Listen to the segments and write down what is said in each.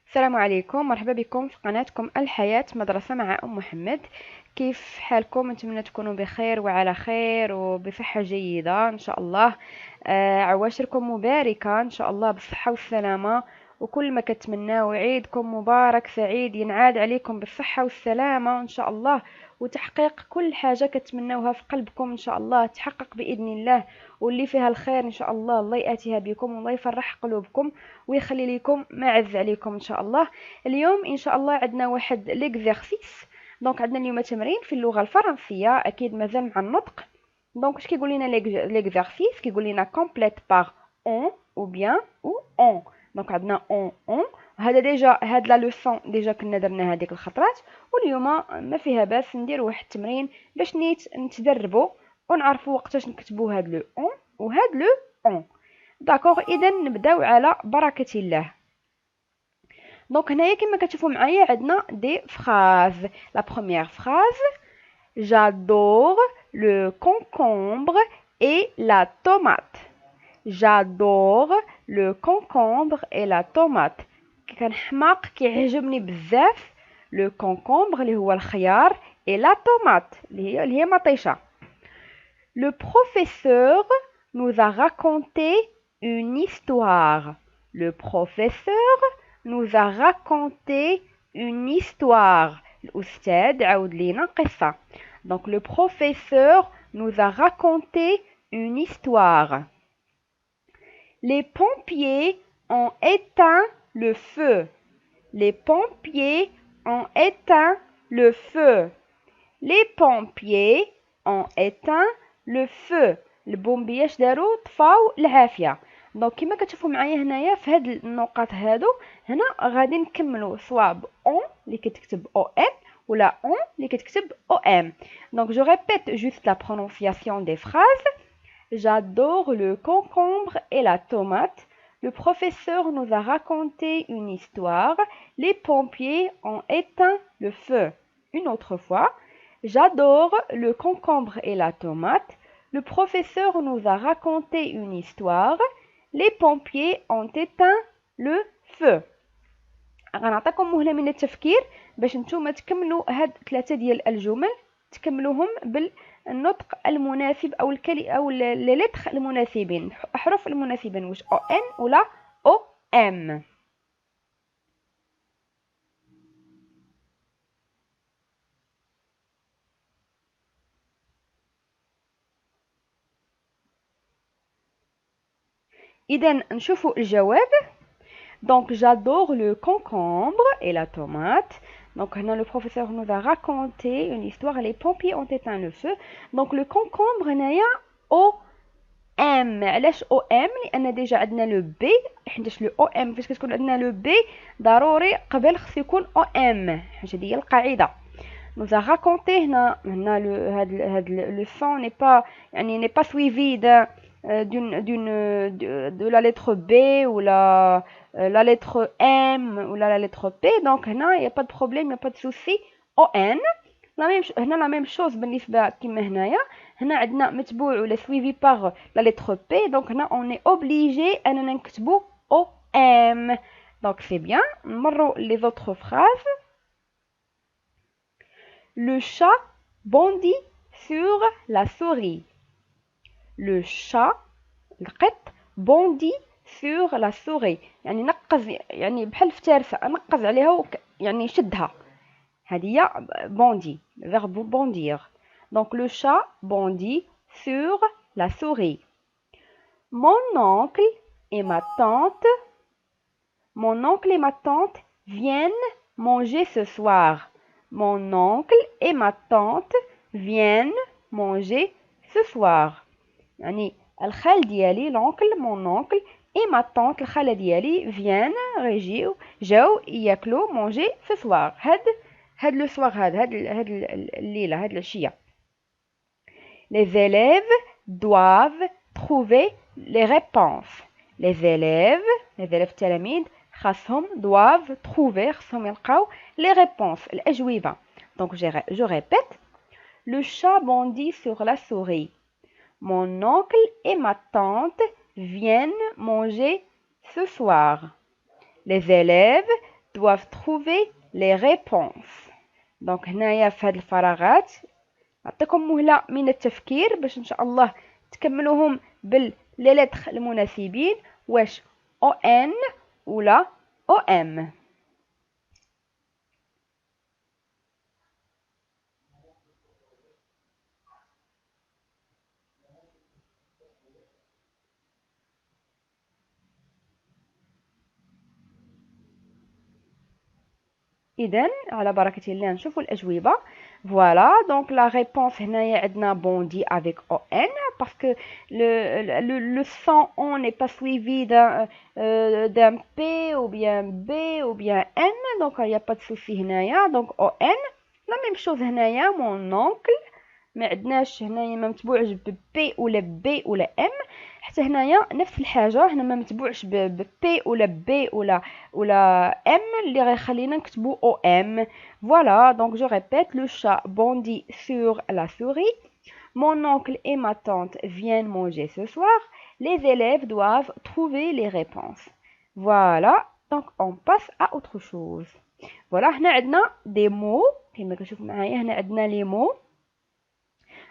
السلام عليكم، مرحبا بكم في قناتكم الحياة مدرسة مع أم محمد. كيف حالكم؟ نتمنى تكونوا بخير وعلى خير وبصحة جيدة إن شاء الله. عواشركم مباركة إن شاء الله بالصحة والسلامة، وكل ما كتمناو عيدكم مبارك سعيد ينعاد عليكم بالصحة والسلامة إن شاء الله، وتحقيق كل حاجة كتمناوها في قلبكم إن شاء الله تحقق بإذن الله، واللي فيها الخير إن شاء الله الله يأتيها بكم والله يفرح قلوبكم ويخلي لكم ما عز عليكم ان شاء الله. اليوم ان شاء الله عندنا واحد ليكزارسيس. دونك عندنا اليوم تمرين في اللغه الفرنسيه، اكيد مازال مع النطق. دونك اش كيقول لنا ليكزارسيس؟ كيقول لنا كومبليت باغ اون او بيان او اون. دونك عندنا اون هذا ديجا، هاد لا لوسون ديجا كنا درنا هذيك الخطرات، واليوم ما فيها باس ندير واحد التمرين باش نتدربوا ونعرفوا وقتاش نكتبوا هاد لو اون وهاد لو اون. داكوغ، اذا نبداو على بركه الله. دونك هنايا كما كتشوفوا معايا عندنا دي فراز. لا بروميير فراز: j'adore le concombre et la tomate. j'adore le concombre et la tomate. كان حماق كيعجبني بزاف لو كونكومبر اللي هو الخيار et la tomate اللي هي مطيشه. Le professeur nous a raconté une histoire. Le professeur nous a raconté une histoire. الأستاذ عاود لينا قصة. Donc le professeur nous a raconté une histoire. Les pompiers ont éteint le feu. Les pompiers ont éteint le feu. Les pompiers ont éteint le feu. البومبيه اش داروا؟ طفاو العافيه. دونك كما كتشوفوا معايا هنايا في هاد النقاط هادو، هنا غادي نكملوا سواء ب اون اللي كتكتب او ام ولا اون اللي كتكتب او ام. دونك جو ريبيت جوست لا برونونسياسيون دي فراز. J'adore le concombre et la tomate. Le professeur nous a raconté une histoire. Les pompiers ont éteint le feu. Une autre fois. J'adore le concombre et la tomate. Le professeur nous a raconté une histoire. Les pompiers ont éteint le feu. غنعطيكم مهلة من التفكير باش نتوما تكملوا هاد 3 ديال الجمل، تكملوهم بالنطق المناسب او لي لتر المناسبين، احرف المناسبين، واش او ان ولا او ام. اذا نشوفوا الجواب. Donc j'adore le concombre et la tomate. Donc le professeur nous a raconté une histoire. Les pompiers ont éteint le feu. Donc le concombre هنايا او ام. علاش او ام؟ لان ديجا عندنا لو بي، حيتاش لو او ام فاش كتكون عندنا لو بي ضروري قبل خص يكون او ام، حيت هذه هي القاعده. nous a raconté هنا هاد لو سون ني با، يعني ني با سويفي de la lettre B ou la lettre M ou la lettre P. Donc هنا il n'y a pas de problème, il n'y a pas de souci. ON هنا la même chose بالنسبة كما هنايا. هنا عندنا متبوع ولا suivi par la lettre P. Donc هنا on est obligé أننا نكتبو OM. Donc c'est bien. نمروا les autres phrases. Le chat bondit sur la souris. Le chat القط بوندي sur la souris، يعني نقز، يعني بحال الفتارسه نقز عليها يعني شدها. هذه هي بوندي، verbe bondir. Donc le chat bondit sur la souris. Mon oncle et ma tante viennent manger ce soir. Mon oncle et ma tante viennent manger ce soir. يعني الخال ديالي لونكل مون اونكل اي ما طونط الخاله ديالي فيان جاو ياكلوا مونجي سو سوار. هاد لو سوار هاد الليله، هاد العشيه. Les élèves doivent trouver les réponses. Les élèves التلاميذ خاصهم doivent trouver خاصهم يلقاو les réponses الأجوبة. Donc je répète. Le chat bondit sur la souris. Mon oncle et ma tante viennent manger ce soir. Les élèves doivent trouver les réponses. دونك هنايا في هاد الفراغات نعطيكم مهلة من التفكير باش ان شاء الله تكملوهم لي لتر المناسبين، واش او ان ولا او ام. اذا على بركه الله نشوفوا الاجوبه. فوالا دونك لا ريبونس هنايا عندنا بوندي افيك او ان باسكو لو سون اون ني با سويفي دان بي او بيان بي او بيان ان، دونك يا با دو سوسي هنايا. دونك او ان لا ميم شوز هنايا مون اونكل، ما عندناش هنايا ما متبوعش ببي ولا بي ولا ام. حتى هنايا نفس الحاجه، هنا ما متبوعش ببي ولا بي ولا ام اللي غيخلينا نكتبو او ام. فوالا دونك جو ريبيت، لو chat bondit sur la souris, mon oncle et ma tante viennent manger ce soir, les élèves doivent trouver les réponses. Voilà donc on passe à autre chose. فوالا هنا عندنا دي مو كما كتشوفوا معايا، هنا عندنا لي مو.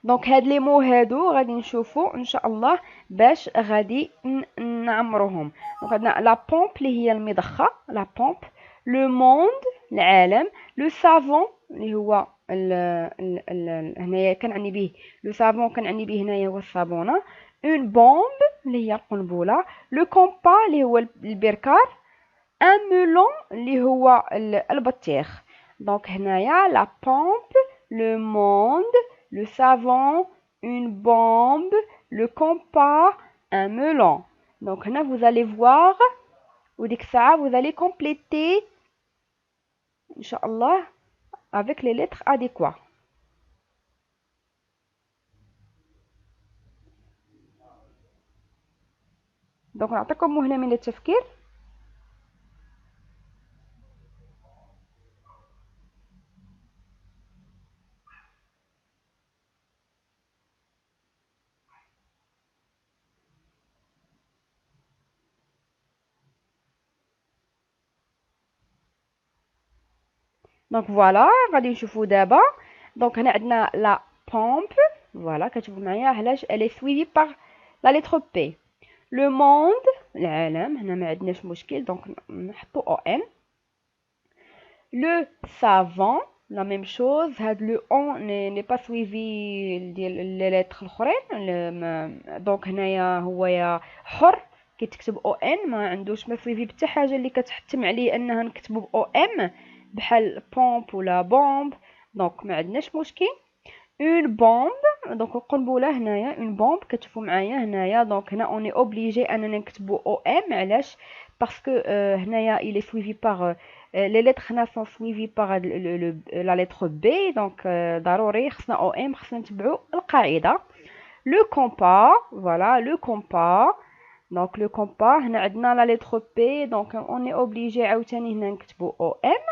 دونك هاد لي مو هادو غادي نشوفوا ان شاء الله باش غادي نعمروهم. دونك عندنا لا بومب اللي هي المضخه، لا بومب، لو موند العالم، لو سافون اللي هو هنايا كنعني به لو سافون، كنعني به هنايا هو الصابونه، اون بومب اللي هي القنبله، لو كومبا اللي هو البركار، ان مولون اللي هو البطيخ. دونك هنايا لا بومب، le monde, le savon, une bombe, le compas, un melon. Donc là, vous allez voir, ou dès que ça, vous allez compléter, Inch'Allah, avec les lettres adéquates. Donc نعطيكم مهلة من التفكير. دونك فوالا غادي نشوفوا دابا. دونك هنا عندنا لا بومب، فوالا كتشوفوا معايا علاش الي سويفي باغ لا لتر بي. لو موند العالم، هنا ما عندناش مشكل دونك نحطوا او ان. لو سافون لا ميم شوز، هاد لو اون ني با سويفي ديال لي لتر الاخرين، دونك هنايا هو يا حر كيتكتب او ان، ما عندوش ما سويفي بحتى حاجه اللي كتحتم عليه انها نكتبو ب او ام بحال بومب ولا بومب، دونك ما عندناش مشكل. اون بومب دونك القنبله هنايا اون بومب كتشوفوا معايا هنايا. دونك هنا اوني اوبليجي اننا نكتبوا او ام، علاش؟ باسكو هنايا il est suivi par les lettres هنا sont suivies par la lettre B، دونك ضروري خصنا او ام، خصنا نتبعوا القاعده. لو كومبا فوالا لو كومبا، دونك لو كومبا هنا عندنا لا لتر بي، دونك اوني اوبليجي عاوتاني هنا نكتبوا او ام.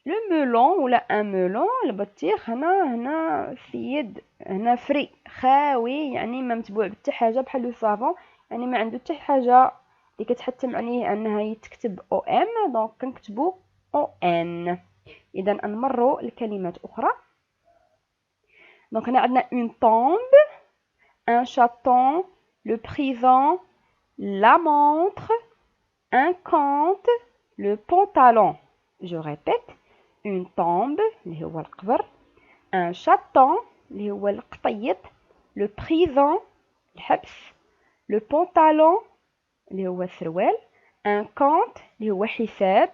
لو مولون ولا ان مولون البطيخ، هنا سيد هنا فري خاوي، يعني ما متبوع بحتى حاجه بحال لو صافون، يعني ما عنده حتى حاجه اللي كتحتم عليه انها يتكتب او ام، دونك كنكتبوا او ان. اذا نمروا لكلمات اخرى. دونك هنا عندنا اون طومب، ان شاتون، لو بريزون، لا مونtre، ان كونت، لو بونطالون. جو ريبيت، اون طومب اللي هو القبر، ان شاتون اللي هو القطيط، لو بريزون الحبس، لو بونطالون اللي هو السروال، ان كونت اللي هو حساب،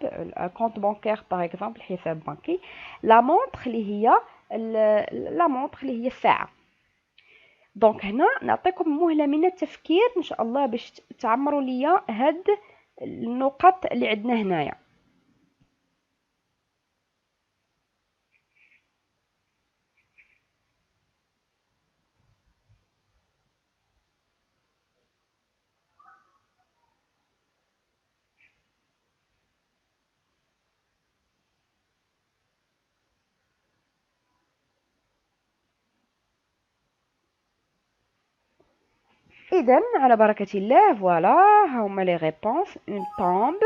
كونت بانكير باغ اكزومبل حساب بنكي، لا مونطر اللي هي لا مونطر اللي هي الساعه. دونك هنا نعطيكم مهله من التفكير ان شاء الله باش تعمروا ليا هاد النقط اللي عندنا هنايا. إذن على بركة الله فوالا هاهما لي ريبونس. اون طومب،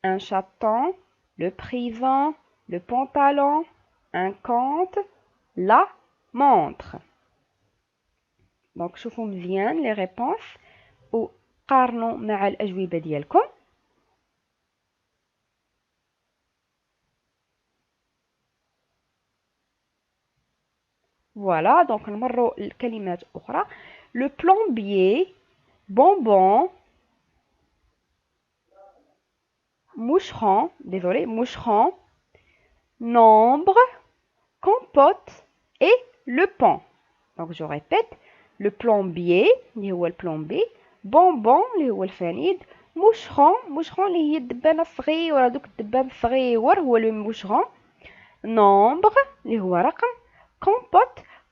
ان شاتون، le présent, le pantalon, un compte, la montre. دونك شوفوا مزيان لي ريبونس وقارنوا مع الأجوبة ديالكم. فوالا دونك نمروا الكلمات أخرى. لو بلومبيي، bonbon, moucheron, désolé, moucheron, nombre, compote et le pain. Donc je répète, le plombier اللي هو البلومبي، bonbon اللي هو الفنيد، moucheron اللي هي الدبانة الصغيرة، دوك الدبان الصغيور هو لو مoucheron، nombre اللي هو رقم،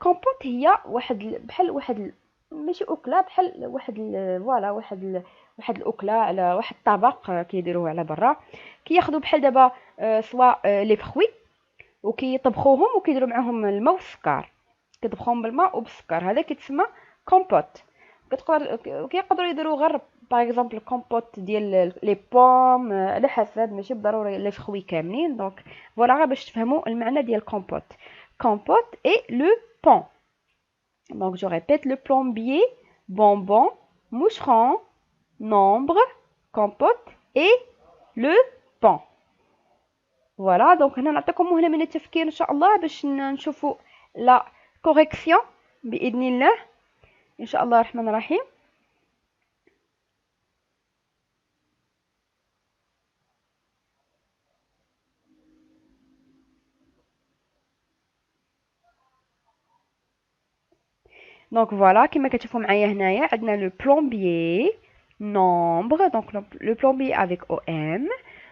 compote هي بحال واحد ماشي أكلة، بحال فوالا واحد الأكلة على واحد الطبق كيديروه على برا، كياخدو بحال دابا سواء لي فخوي وكيطبخوهم وكيديروا معاهم الماء والسكر، كيطبخوهم بالماء وبالسكر، هذا كيتسمى كومبوت. كيقدروا يديروا غير باغ اكزومبل كومبوت ديال لي بوم على حسب، ماشي بالضروري لي فخوي كاملين. دونك فوالا غير باش تفهموا المعنى ديال كومبوت اي لو بون. Donc je répète, le plombier, bonbon, moucheron, nombre, compote et le pain. Voilà, donc هنا نعطيكم مهلة من التفكير ان شاء الله باش نشوفوا لا كوريكسيون باذن الله ان شاء الله الرحمن الرحيم. دونك فوالا كما كتشوفوا معايا هنايا عندنا لو بلومبيي، nombre, donc le plombier avec OM,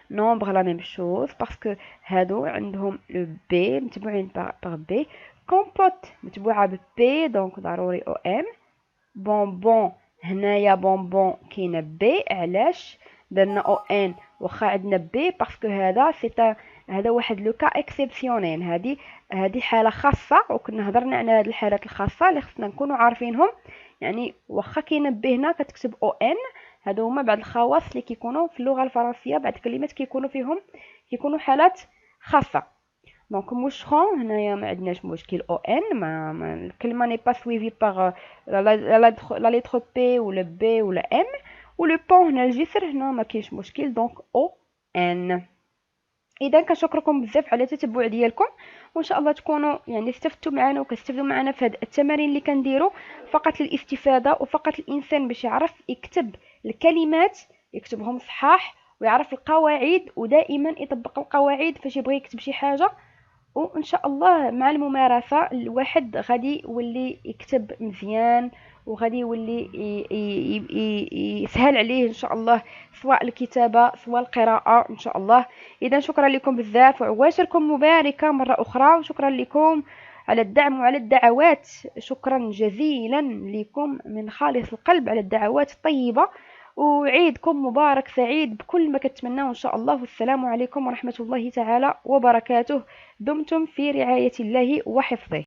nombre la même chose parce que هادو عندهم le B متبوعين par B، compote متبوعة ب B donc ضروري OM، bonbon هنايا bonbon كاينة B، علاش درنا ON واخا عندنا B باسكو هذا واحد لو كا اكسيبسيونيل، هذه حالة خاصة، وكنا هضرنا على هذه الحالات الخاصة اللي خصنا نكونوا عارفينهم. يعني واخا كاينه ب هنا كتكتب او ان، هادو هما بعض الخواص اللي كيكونوا في اللغه الفرنسيه، بعض الكلمات كيكونوا حالات خاصه. دونك مoucheron هنايا ما عندناش مشكل او ان، ما الكلمه ني با سويفي باغ لا لتر بي ولا بي ولا ام، ولو بون هنا الجسر هنا ما كاينش مشكل دونك او ان. اذا كنشكركم بزاف على التتبع ديالكم، وان شاء الله تكونوا يعني استفدتوا معنا وكتستفدوا معنا في هذه التمارين اللي كنديروا فقط للاستفاده، وفقط الانسان باش يعرف يكتب الكلمات يكتبهم صحاح ويعرف القواعد، ودائما يطبق القواعد فاش يبغي يكتب شي حاجه. وان شاء الله مع الممارسه الواحد غادي يولي يكتب مزيان، وغادي يولي يسهل عليه ان شاء الله سواء الكتابه سواء القراءه ان شاء الله. اذا شكرا لكم بزاف وعواشركم مباركه مره اخرى، وشكرا لكم على الدعم وعلى الدعوات، شكرا جزيلا لكم من خالص القلب على الدعوات الطيبه، وعيدكم مبارك سعيد بكل ما كتمناه ان شاء الله. والسلام عليكم ورحمه الله تعالى وبركاته. دمتم في رعاية الله وحفظه.